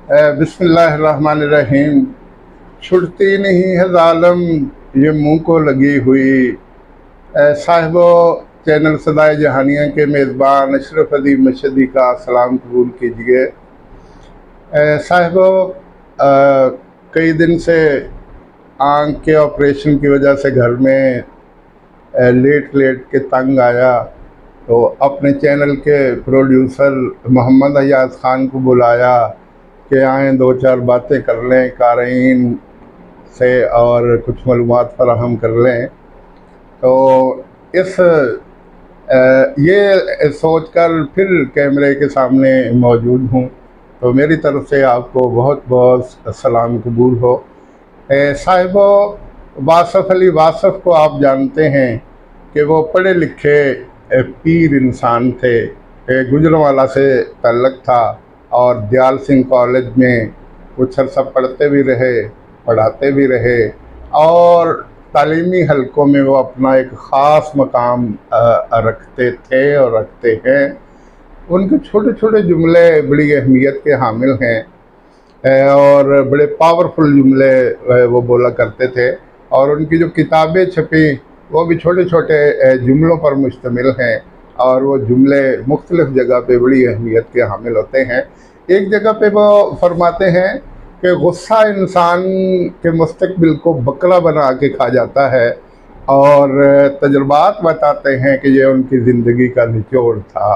बिस्मिल्लाहिर्रहमानिर्रहीम। छुड़ती नहीं है जालम ये मुंह को लगी हुई। साहिबो, चैनल सदाए जहानिया के मेज़बान अशरफ अली मशदी का सलाम कबूल कीजिए। साहिबो, कई दिन से आँख के ऑपरेशन की वजह से घर में लेट लेट के तंग आया, तो अपने चैनल के प्रोड्यूसर मोहम्मद अयाज ख़ान को बुलाया कि आएँ दो चार बातें कर लें क़ारीन से और कुछ मालूमात फराहम कर लें। तो इस ये सोच कर फिर कैमरे के सामने मौजूद हूँ। तो मेरी तरफ़ से आपको बहुत बहुत सलाम कबूल हो। साहिबो, वासफ़ अली वासफ़ को आप जानते हैं कि वो पढ़े लिखे पीर इंसान थे। गुजरांवाला से तल्लक था और दयाल सिंह कॉलेज में कुछ अर्सा पढ़ते भी रहे, पढ़ाते भी रहे और तालीमी हलकों में वो अपना एक ख़ास मकाम रखते थे और रखते हैं। उनके छोटे छोटे जुमले बड़ी अहमियत के हामिल हैं और बड़े पावरफुल जुमले वो बोला करते थे। और उनकी जो किताबें छपी वो भी छोटे छोटे जुमलों पर मुश्तमिल हैं और वो जुमले मुख्तलिफ़ जगह पे बड़ी अहमियत के हामिल होते हैं। एक जगह पे वो फरमाते हैं कि गुस्सा इंसान के मुस्तकबिल को बकरा बना के खा जाता है, और तजुर्बात बताते हैं कि ये उनकी ज़िंदगी का निचोड़ था।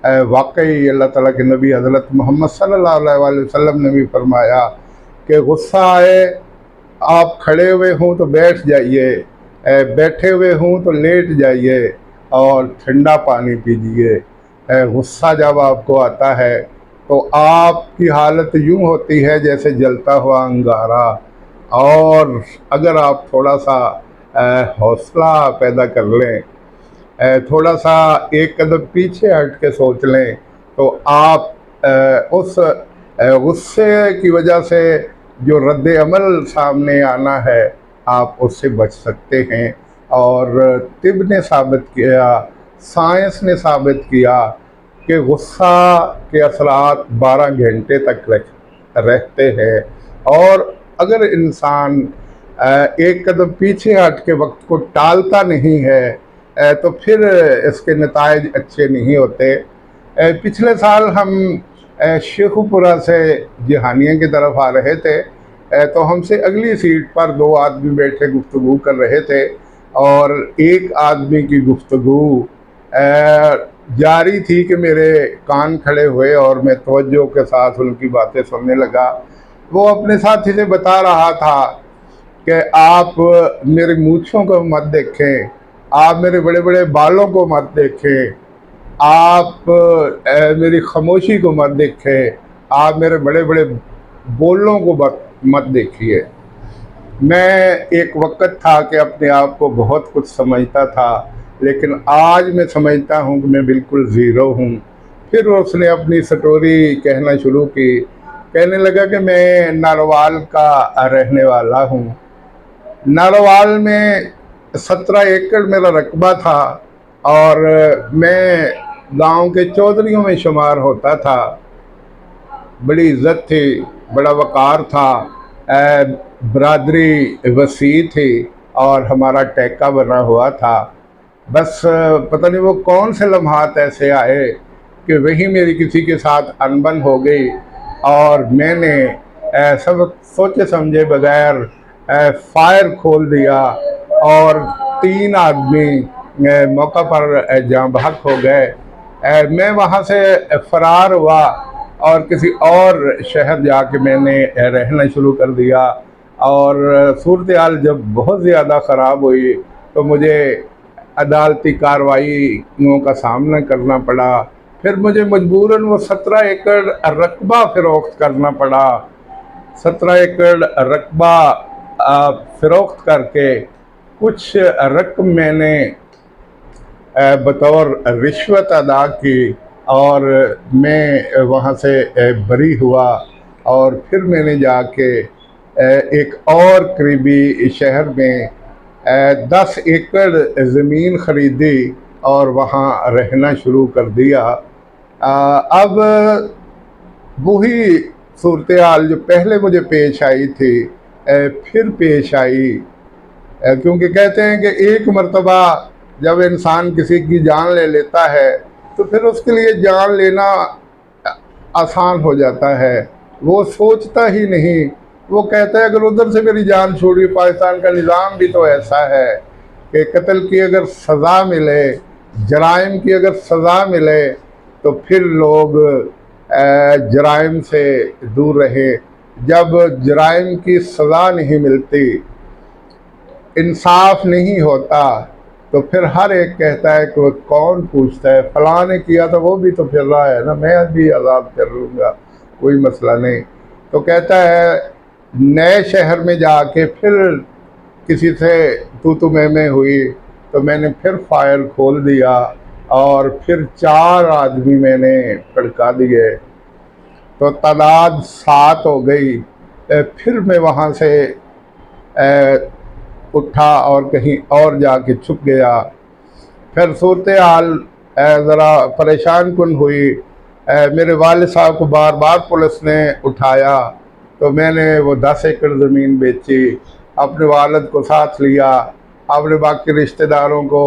वाकई अल्लाह ताला के नबी हज़रत मोहम्मद सल्लल्लाहु अलैहि वसल्लम ने भी फरमाया कि गुस्सा आए, आप खड़े हुए हों तो बैठ जाइए, बैठे हुए हों तो लेट जाइए और ठंडा पानी पीजिए। गुस्सा जब आपको आता है तो आपकी हालत यूँ होती है जैसे जलता हुआ अंगारा, और अगर आप थोड़ा सा हौसला पैदा कर लें, थोड़ा सा एक कदम पीछे हट के सोच लें, तो आप उस गुस्से की वजह से जो रद्द अमल सामने आना है आप उससे बच सकते हैं। और तिब ने साबित किया, साइंस ने साबित किया कि गुस्सा के असरात 12 घंटे तक रहते हैं, और अगर इंसान एक कदम पीछे हट के वक्त को टालता नहीं है तो फिर इसके नताइज अच्छे नहीं होते। पिछले साल हम शेखुपुरा से जहानिया की तरफ आ रहे थे, तो हमसे अगली सीट पर 2 आदमी बैठे गुफ्तगू कर रहे थे, और एक आदमी की गुफ्तगू जारी थी कि मेरे कान खड़े हुए और मैं तवज्जो के साथ उनकी बातें सुनने लगा। वो अपने साथी से बता रहा था कि आप मेरी मूँछों को मत देखें, आप मेरे बड़े बड़े बालों को मत देखें, आप मेरी खामोशी को मत देखें, आप मेरे बड़े बड़े बोलों को मत देखिए। मैं एक वक़्त था कि अपने आप को बहुत कुछ समझता था, लेकिन आज मैं समझता हूँ कि मैं बिल्कुल ज़ीरो हूँ। फिर उसने अपनी स्टोरी कहना शुरू की, कहने लगा कि मैं नारोवाल का रहने वाला हूँ। नारोवाल में 17 एकड़ मेरा रकबा था और मैं गांव के चौधरियों में शुमार होता था। बड़ी इज़्ज़त थी, बड़ा वक़ार था, बरादरी वसी थी और हमारा टैका बना हुआ था। बस पता नहीं वो कौन से लम्हात ऐसे आए कि वही मेरी किसी के साथ अनबन हो गई, और मैंने सब सोचे समझे बगैर फायर खोल दिया और 3 आदमी मौका पर जाँ बहक हो गए। मैं वहाँ से फ़रार हुआ और किसी और शहर जाके मैंने रहना शुरू कर दिया, और सूरत-ए-हाल जब बहुत ज़्यादा ख़राब हुई तो मुझे अदालती कार्रवाइयों का सामना करना पड़ा। फिर मुझे मजबूरन वो 17 एकड़ रकबा फ़रोख्त करना पड़ा। 17 एकड़ रकबा फ़रोख्त करके कुछ रकम मैंने बतौर रिश्वत अदा की और मैं वहाँ से बरी हुआ, और फिर मैंने जाके एक और करीबी शहर में 10 एकड़ ज़मीन ख़रीदी और वहाँ रहना शुरू कर दिया। अब वही صورتحال جو پہلے مجھے پیش آئی تھی پھر پیش آئی، کیونکہ کہتے ہیں کہ ایک مرتبہ جب انسان کسی کی جان لے لیتا ہے تو پھر اس کے لیے جان لینا آسان ہو جاتا ہے، وہ سوچتا ہی نہیں، وہ کہتا ہے اگر ادھر سے میری جان چھوڑی، پاکستان کا نظام بھی تو ایسا ہے کہ قتل کی اگر سزا ملے، جرائم کی اگر سزا ملے تو پھر لوگ جرائم سے دور رہے، جب جرائم کی سزا نہیں ملتی، انصاف نہیں ہوتا، تو پھر ہر ایک کہتا ہے کہ وہ کون پوچھتا ہے، فلاں نے کیا تھا وہ بھی تو پھر رہا ہے نا، میں بھی آزاد پھر لوں گا، کوئی مسئلہ نہیں۔ تو کہتا ہے نئے شہر میں جا کے پھر کسی سے تو میں ہوئی تو میں نے پھر فائر کھول دیا اور پھر 4 آدمی میں نے پھڑکا دیے، تو تعداد 7 ہو گئی۔ پھر میں وہاں سے اٹھا اور کہیں اور جا کے چھپ گیا۔ پھر صورتحال ذرا پریشان کن ہوئی، میرے والد صاحب کو بار بار پولیس نے اٹھایا، تو میں نے وہ 10 ایکڑ زمین بیچی، اپنے والد کو ساتھ لیا، اپنے باقی رشتہ داروں کو،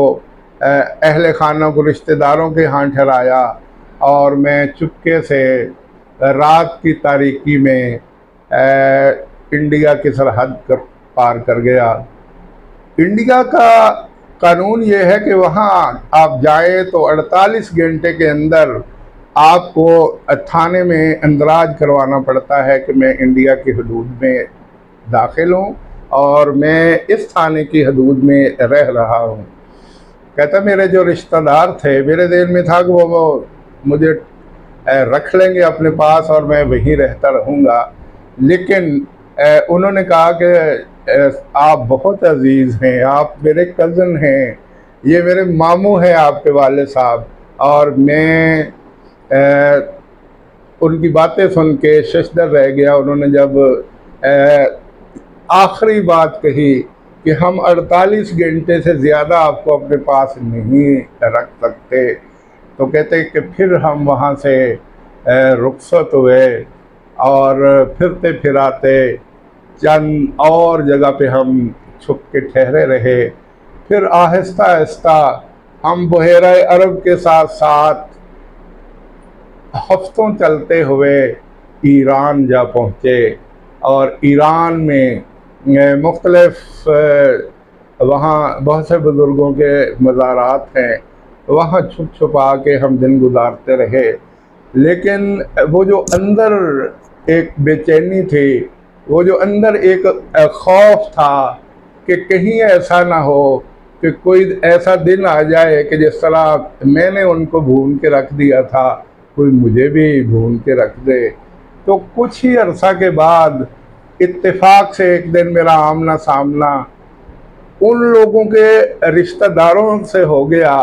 اہل خانہ کو رشتہ داروں کے ہاں ٹھہرایا، اور میں چپکے سے رات کی تاریکی میں انڈیا کی سرحد پار کر گیا۔ انڈیا کا قانون یہ ہے کہ وہاں آپ جائیں تو 48 گھنٹے کے اندر آپ کو تھانے میں اندراج کروانا پڑتا ہے کہ میں انڈیا کی حدود میں داخل ہوں اور میں اس تھانے کی حدود میں رہ رہا ہوں۔ کہتا میرے جو رشتہ دار تھے، میرے ذہن میں تھا کہ وہ مجھے رکھ لیں گے اپنے پاس اور میں وہیں رہتا رہوں گا، لیکن انہوں نے کہا کہ آپ بہت عزیز ہیں، آپ میرے کزن ہیں، یہ میرے ماموں ہیں آپ کے والد صاحب، اور میں ان کی باتیں سن کے ششدر رہ گیا۔ انہوں نے جب آخری بات کہی کہ ہم 48 گھنٹے سے زیادہ آپ کو اپنے پاس نہیں رکھ سکتے، تو کہتے کہ پھر ہم وہاں سے رخصت ہوئے اور پھرتے پھراتے چند اور جگہ پہ ہم چھپ کے ٹھہرے رہے۔ پھر آہستہ آہستہ ہم بحیرہ عرب کے ساتھ ساتھ ہفتوں چلتے ہوئے ایران جا پہنچے، اور ایران میں مختلف وہاں بہت سے بزرگوں کے مزارات ہیں، وہاں چھپ چھپا کے ہم دن گزارتے رہے۔ لیکن وہ جو اندر ایک بے چینی تھی، وہ جو اندر ایک خوف تھا کہ کہیں ایسا نہ ہو کہ کوئی ایسا دن آ جائے کہ جس طرح میں نے ان کو بھون کے رکھ دیا تھا کوئی مجھے بھی بھون کے رکھ دے۔ تو کچھ ہی عرصہ کے بعد اتفاق سے ایک دن میرا آمنا سامنا ان لوگوں کے رشتہ داروں سے ہو گیا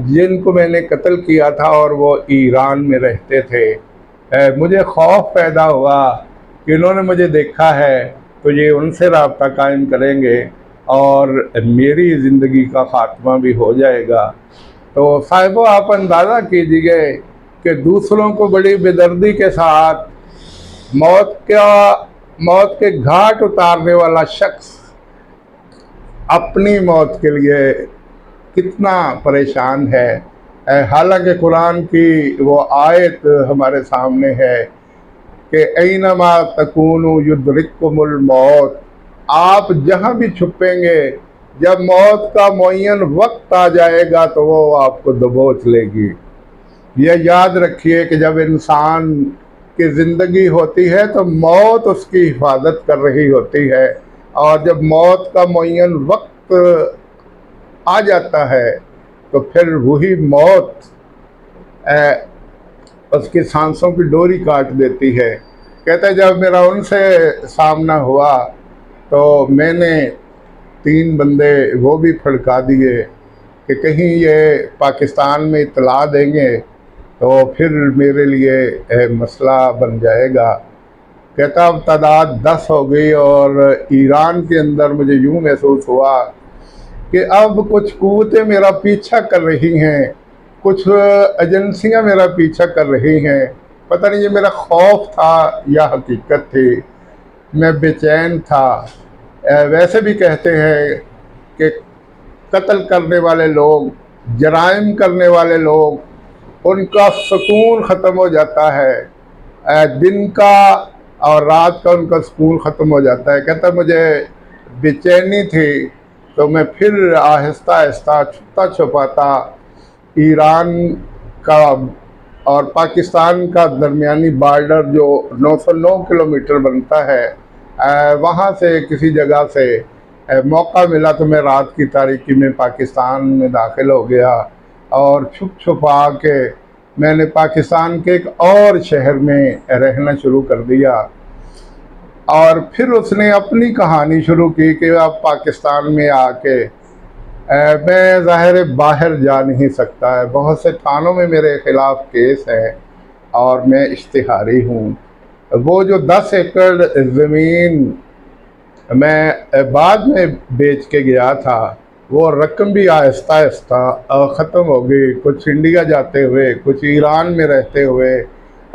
جن کو میں نے قتل کیا تھا اور وہ ایران میں رہتے تھے۔ مجھے خوف پیدا ہوا کہ انہوں نے مجھے دیکھا ہے تو یہ ان سے رابطہ قائم کریں گے اور میری زندگی کا خاتمہ بھی ہو جائے گا۔ تو صاحبو آپ اندازہ کیجئے کہ دوسروں کو بڑی بے دردی کے ساتھ موت کے گھاٹ اتارنے والا شخص اپنی موت کے لیے کتنا پریشان ہے۔ حالانکہ قرآن کی وہ آیت ہمارے سامنے ہے کہ اینما تکونوا یدرککم الموت، آپ جہاں بھی چھپیں گے جب موت کا معین وقت آ جائے گا تو وہ آپ کو دبوچ لے گی۔ یہ یاد رکھیے کہ جب انسان کی زندگی ہوتی ہے تو موت اس کی حفاظت کر رہی ہوتی ہے، اور جب موت کا معین وقت آ جاتا ہے تو پھر وہی موت اس کی سانسوں کی ڈوری کاٹ دیتی ہے۔ کہتا ہے جب میرا ان سے سامنا ہوا تو میں نے 3 بندے وہ بھی پھڑکا دیے کہ کہیں یہ پاکستان میں اطلاع دیں گے تو پھر میرے لیے مسئلہ بن جائے گا۔ کہتا اب تعداد 10 ہو گئی، اور ایران کے اندر مجھے یوں محسوس ہوا کہ اب کچھ قوتیں میرا پیچھا کر رہی ہیں، کچھ ایجنسیاں میرا پیچھا کر رہی ہیں، پتہ نہیں یہ میرا خوف تھا یا حقیقت تھی، میں بے چین تھا۔ ویسے بھی کہتے ہیں کہ قتل کرنے والے لوگ، جرائم کرنے والے لوگ، ان کا سکون ختم ہو جاتا ہے، دن کا اور رات کا ان کا سکون ختم ہو جاتا ہے۔ کہتا مجھے بے چینی تھی، تو میں پھر آہستہ آہستہ چھپتا چھپاتا ایران کا اور پاکستان کا درمیانی بارڈر جو 909 کلومیٹر بنتا ہے، وہاں سے کسی جگہ سے موقع ملا تو میں رات کی تاریکی میں پاکستان میں داخل ہو گیا، اور چھپ چھپا کے میں نے پاکستان کے ایک اور شہر میں رہنا شروع کر دیا۔ اور پھر اس نے اپنی کہانی شروع کی کہ اب پاکستان میں آ کے میں ظاہر باہر جا نہیں سکتا ہے، بہت سے تھانوں میں میرے خلاف کیس ہے اور میں اشتہاری ہوں۔ وہ جو 10 ایکڑ زمین میں بعد میں بیچ کے گیا تھا، وہ رقم بھی آہستہ آہستہ ختم ہو گئی، کچھ انڈیا جاتے ہوئے، کچھ ایران میں رہتے ہوئے،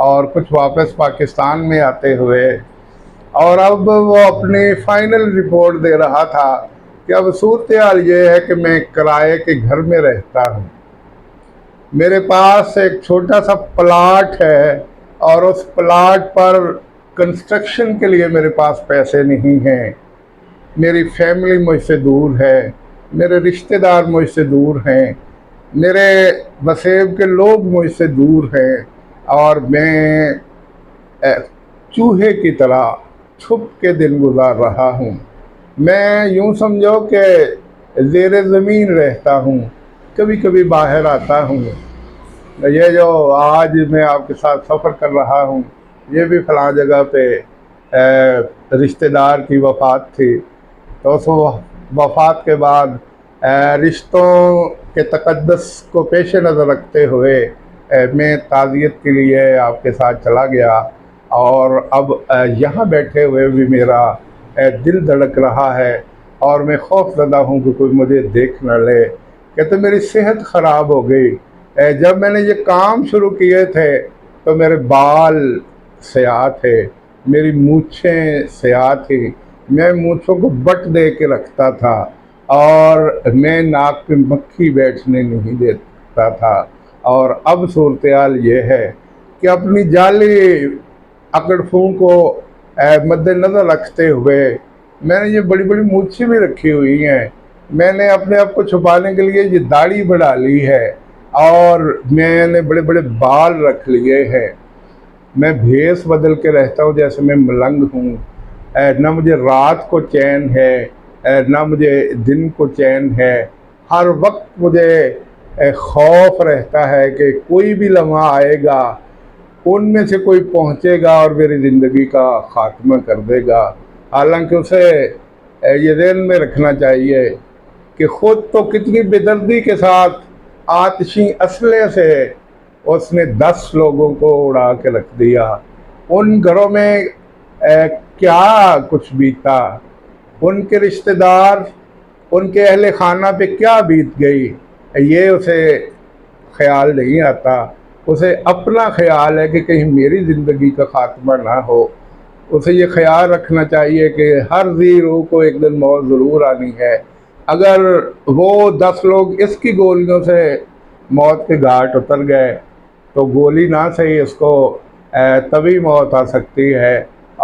اور کچھ واپس پاکستان میں آتے ہوئے۔ اور اب وہ اپنی فائنل رپورٹ دے رہا تھا کہ اب صورتحال یہ ہے کہ میں کرائے کے گھر میں رہتا ہوں، میرے پاس ایک چھوٹا سا پلاٹ ہے، اور اس پلاٹ پر کنسٹرکشن کے لیے میرے پاس پیسے نہیں ہیں، میری فیملی مجھ سے دور ہے، میرے رشتہ دار مجھ سے دور ہیں، میرے وسیب کے لوگ مجھ سے دور ہیں، اور میں چوہے کی طرح چھپ کے دن گزار رہا ہوں۔ میں یوں سمجھو کہ زیر زمین رہتا ہوں، کبھی کبھی باہر آتا ہوں۔ یہ جو آج میں آپ کے ساتھ سفر کر رہا ہوں، یہ بھی فلاں جگہ پہ رشتہ دار کی وفات تھی، تو اس وفات کے بعد رشتوں کے تقدس کو پیش نظر رکھتے ہوئے میں تعزیت کے لیے آپ کے ساتھ چلا گیا، اور اب یہاں بیٹھے ہوئے بھی میرا دل دھڑک رہا ہے، اور میں خوف زدہ ہوں کہ کوئی مجھے دیکھ نہ لے۔ کہتے میری صحت خراب ہو گئی، جب میں نے یہ کام شروع کیے تھے تو میرے بال سیاہ تھے، میری مونچھیں سیاہ تھیں، میں مونچھوں کو بٹ دے کے رکھتا تھا، اور میں ناک پہ مکھی بیٹھنے نہیں دیتا تھا۔ اور اب صورتحال یہ ہے کہ اپنی جعلی اکڑ پھون کو مد نظر رکھتے ہوئے میں نے یہ بڑی بڑی مونچھیں بھی رکھی ہوئی ہیں، میں نے اپنے آپ کو چھپانے کے لیے یہ داڑھی بڑھا لی ہے، اور میں نے بڑے بڑے بال رکھ لیے ہیں، میں بھیس بدل کے رہتا ہوں جیسے میں ملنگ ہوں، نہ مجھے رات کو چین ہے نہ مجھے دن کو چین ہے، ہر وقت مجھے خوف رہتا ہے کہ کوئی بھی لمحہ آئے گا، ان میں سے کوئی پہنچے گا اور میری زندگی کا خاتمہ کر دے گا۔ حالانکہ اسے یہ ذہن میں رکھنا چاہیے کہ خود تو کتنی بے دردی کے ساتھ آتشی اسلحے سے اس نے 10 لوگوں کو اڑا کے رکھ دیا، ان گھروں میں کیا کچھ بیتا، ان کے رشتہ دار، ان کے اہل خانہ پہ کیا بیت گئی، یہ اسے خیال نہیں آتا۔ اسے اپنا خیال ہے کہ کہیں میری زندگی کا خاتمہ نہ ہو۔ اسے یہ خیال رکھنا چاہیے کہ ہر ذی روح کو ایک دن موت ضرور آنی ہے۔ اگر وہ 10 لوگ اس کی گولیوں سے موت کے گھاٹ اتر گئے تو گولی نہ صحیح اس کو تبھی موت آ سکتی ہے،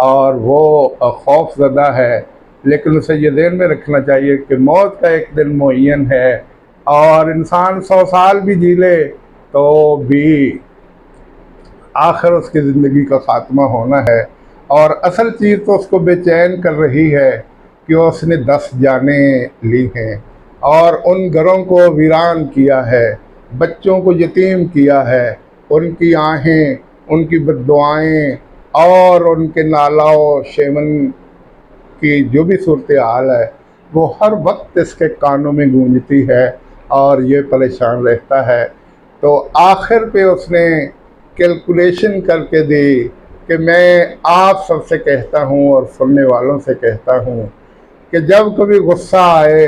اور وہ خوف زدہ ہے۔ لیکن اسے یہ ذہن میں رکھنا چاہیے کہ موت کا ایک دن معین ہے، اور انسان 100 سال بھی جی لے تو بھی آخر اس کی زندگی کا خاتمہ ہونا ہے۔ اور اصل چیز تو اس کو بے چین کر رہی ہے کہ اس نے 10 جانیں لی ہیں، اور ان گھروں کو ویران کیا ہے، بچوں کو یتیم کیا ہے، ان کی آہیں، ان کی بددعائیں، اور ان کے نالا و شیمن کی جو بھی صورتحال ہے وہ ہر وقت اس کے کانوں میں گونجتی ہے، اور یہ پریشان رہتا ہے۔ تو آخر پہ اس نے کیلکولیشن کر کے دی کہ میں آپ سب سے کہتا ہوں اور سننے والوں سے کہتا ہوں کہ جب کبھی غصہ آئے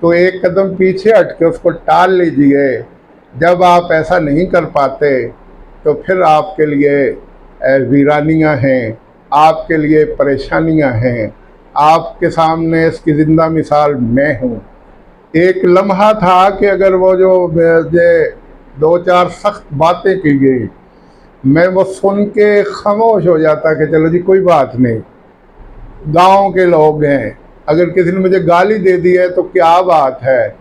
تو ایک قدم پیچھے ہٹ کے اس کو ٹال لیجئے۔ جب آپ ایسا نہیں کر پاتے تو پھر آپ کے لیے वीरानियाँ हैं, आपके लिए परेशानियाँ हैं। आपके सामने इसकी ज़िंदा मिसाल मैं हूँ। एक लम्हा था कि अगर वो जो मुझे दो चार सख्त बातें की गई, मैं वो सुन के खामोश हो जाता कि चलो जी कोई बात नहीं, गांव के लोग हैं, अगर किसी ने मुझे गाली दे दी है तो क्या बात है,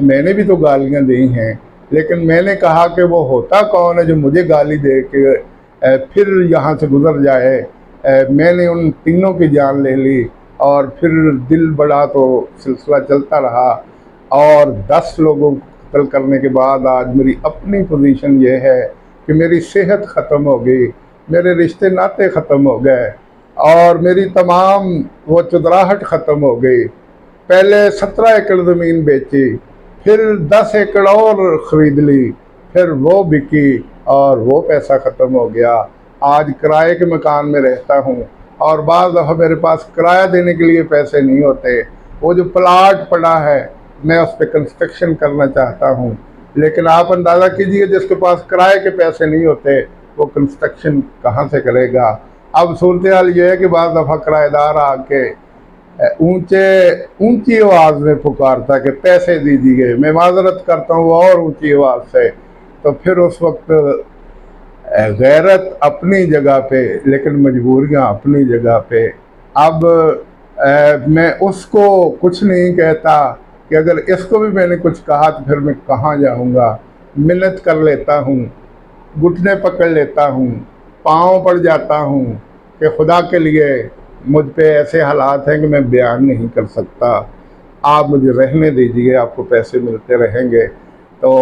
मैंने भी तो गालियां दी हैं। लेकिन मैंने कहा कि वो होता कौन है जो मुझे गाली दे के फिर यहाँ से गुजर जाए। मैंने उन तीनों की जान ले ली और फिर दिल बड़ा तो सिलसिला चलता रहा, और 10 लोगों को कत्ल करने के बाद आज मेरी अपनी पोजीशन ये है कि मेरी सेहत ख़त्म हो गई, मेरे रिश्ते नाते ख़त्म हो गए और मेरी तमाम वो चुदराहट ख़त्म हो गई। पहले 17 एकड़ ज़मीन बेची, फिर 10 एकड़ और ख़रीद ली, फिर वो बिकी और वो पैसा ख़त्म हो गया। आज किराए के मकान में रहता हूँ और बाज़ दफ़ा मेरे पास किराया देने के लिए पैसे नहीं होते। वो जो प्लाट पड़ा है मैं उस पर कंस्ट्रक्शन करना चाहता हूँ, लेकिन आप अंदाज़ा कीजिए जिसके पास किराए के पैसे नहीं होते वो कंस्ट्रक्शन कहाँ से करेगा। अब सूरत हाल ये है कि बाज़ दफ़ा किराएदार आके ऊंची आवाज़ में पुकारता कि पैसे दीजिए, मैं माजरत करता हूँ और ऊंची आवाज़ से। तो फिर उस वक्त गैरत अपनी जगह पे लेकिन मजबूरियाँ अपनी जगह पे। अब मैं उसको कुछ नहीं कहता कि अगर इसको भी मैंने कुछ कहा तो फिर मैं कहाँ जाऊँगा। मिन्नत कर लेता हूँ, घुटने पकड़ लेता हूँ, पाँव पड़ जाता हूँ कि खुदा के लिए मुझ पे ऐसे हालात हैं कि मैं बयान नहीं कर सकता, आप मुझे रहने दीजिए, आपको पैसे मिलते रहेंगे। तो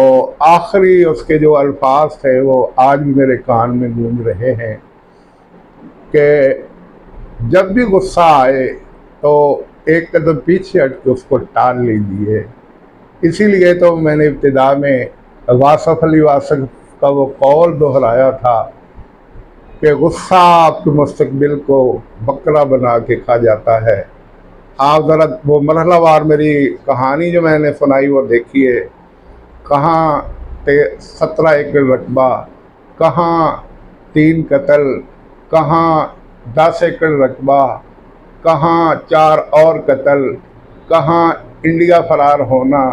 आखिरी उसके जो अल्फाज थे वो आज भी मेरे कान में गूंज रहे हैं कि जब भी गुस्सा आए तो एक कदम पीछे हट के उसको टाल लीजिए। इसीलिए तो मैंने इब्तिदा में वासफ़ अली वासफ़ का वो कौल दोहराया था कि गुस्सा आपके मुस्तकबिल को बकरा बना के खा जाता है। आप ज़रा वो मरहलावार मेरी कहानी जो मैंने सुनाई वो देखिए, कहाँ 17 एकड़ रकबा, कहाँ 3 कत्ल, कहाँ 10 एकड़ रकबा, कहाँ 4 और कत्ल, कहाँ इंडिया फरार होना,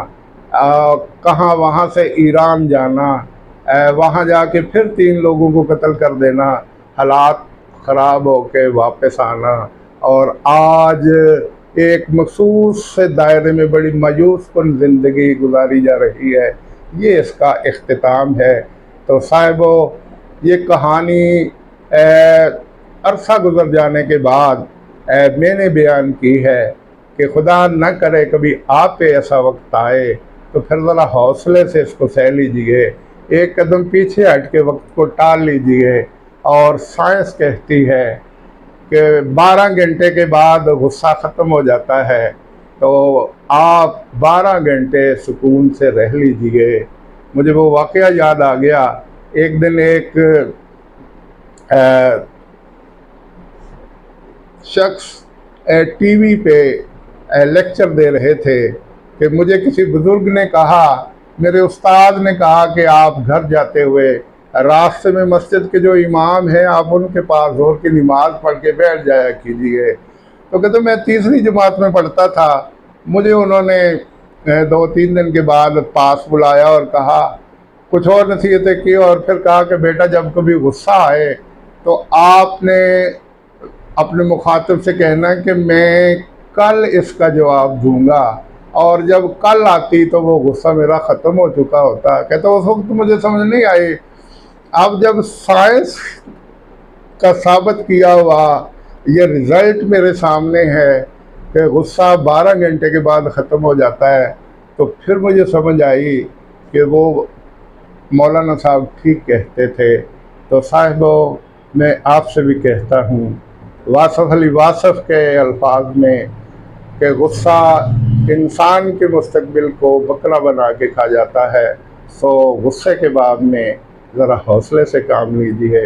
कहाँ वहाँ से ईरान जाना, वहाँ जाके फिर 3 लोगों को कत्ल कर देना, हालात ख़राब होके वापस आना, और आज एक मखसूस से दायरे में बड़ी मायूसकुन ज़िंदगी गुजारी जा रही है। ये इसका इख्तिताम है। तो साहिबो, ये कहानी अरसा गुजर जाने के बाद मैंने बयान की है कि खुदा न करे कभी आप पे ऐसा वक्त आए तो फिर ज़रा हौसले से इसको सह लीजिए, एक कदम पीछे हट के वक्त को टाल लीजिए। और साइंस कहती है कि 12 घंटे के बाद गुस्सा ख़त्म हो जाता है, तो आप 12 घंटे सुकून से रह लीजिए। मुझे वो वाक़या याद आ गया, एक दिन एक शख्स टीवी पे लेक्चर दे रहे थे कि मुझे किसी बुज़ुर्ग ने कहा, मेरे उस्ताद ने कहा कि आप घर जाते हुए रास्ते में मस्जिद के जो इमाम हैं आप उनके पास ज़ोहर की नमाज़ पढ़ के बैठ जाया कीजिए। तो कहते मैं तीसरी जमात में पढ़ता था, मुझे उन्होंने 2-3 दिन के बाद पास बुलाया और कहा, कुछ और नसीहतें की और फिर कहा कि बेटा जब कभी गुस्सा आए तो आपने अपने मुखातिब से कहना कि मैं कल इसका जवाब दूंगा, और जब कल आती तो वो गुस्सा मेरा ख़त्म हो चुका होता। कहता उस वक्त मुझे समझ नहीं आई, अब जब साइंस का साबित किया हुआ ये रिज़ल्ट मेरे सामने है कि गुस्सा 12 घंटे के बाद ख़त्म हो जाता है, तो फिर मुझे समझ आई कि वो मौलाना साहब ठीक कहते थे। तो साहिबो, मैं आपसे भी कहता हूँ वासफ़ अली वासफ़ के अल्फाज में कि गुस्सा इंसान के मुस्तकबिल को बकरा बना के खा जाता है। सो गुस्से के बाद में ज़रा हौसले से काम लीजिए,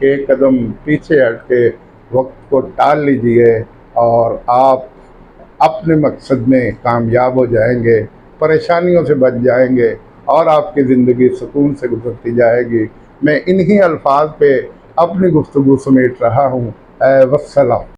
एक कदम पीछे हट के वक्त को टाल लीजिए और आप अपने मकसद में कामयाब हो जाएंगे, परेशानियों से बच जाएंगे और आपकी ज़िंदगी सुकून से गुजरती जाएगी। मैं इन्हीं अल्फाज पे اپنی گفتگو سمیٹ رہا ہوں۔ وسلام۔